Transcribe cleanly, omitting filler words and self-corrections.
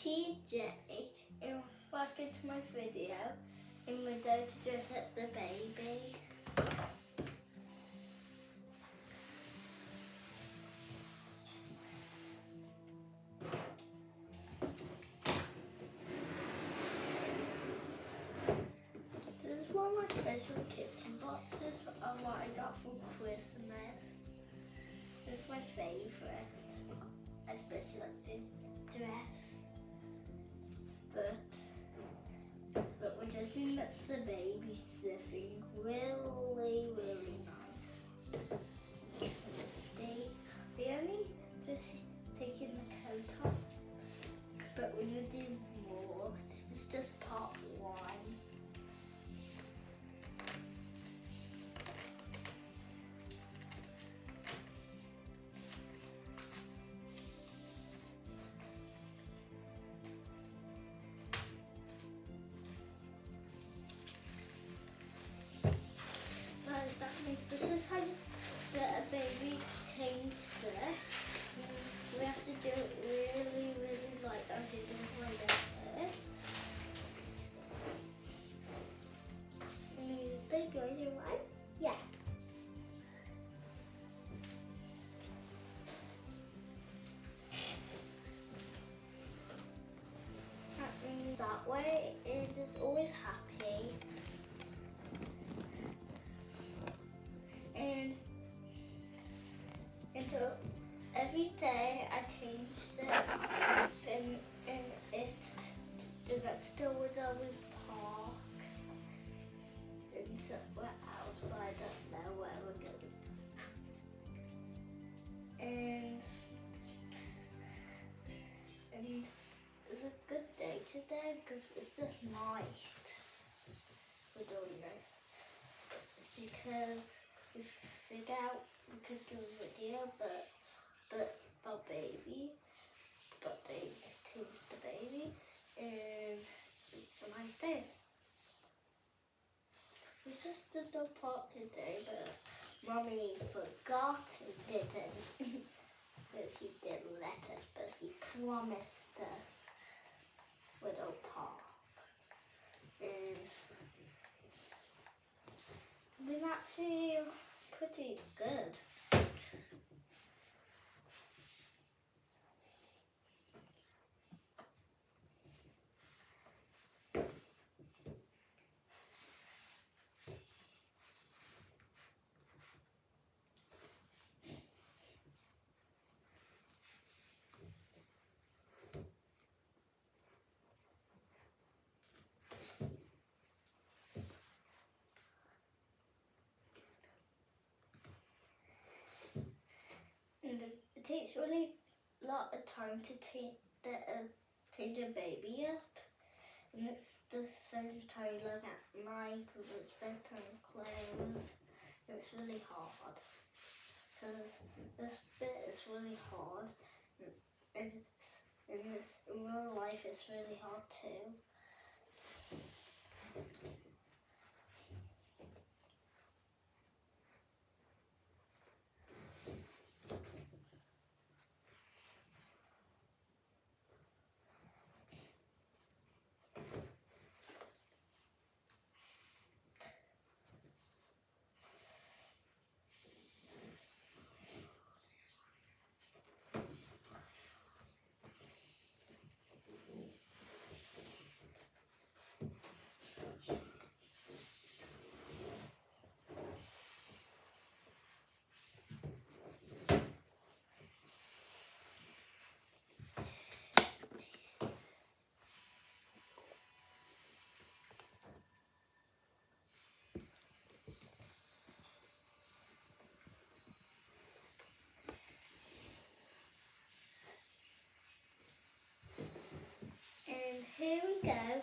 TJ, and welcome to my video, and we're going to dress up the baby. This is one of my special kitchen boxes of what I got for Christmas. This is my favourite. I especially like the dress. But we're dressing the baby sniffing really nice. They only just taking the coat off, but we're gonna do more. This is just part one. That means this is how a baby's changed it. We have to do it really like I did like that. Is baby on your right? Yeah. That means that way it is always happy. And so every day I changed it, and it did that still with our park and somewhere else, but I don't know where we're going. And it's a good day today because it's just night we're doing this. It's because we figured out we could do a video, but about baby, but they changed the baby, and it's a nice day. We just did no part today, but Mommy forgot and didn't. But she did let us, but she promised us for the park. And we've actually pretty good. And it takes really a lot of time to change a baby up, and it's the same time like at night with its bedtime clothes. It's really hard because this bit is really hard, and in real life it's really hard too. And here we go.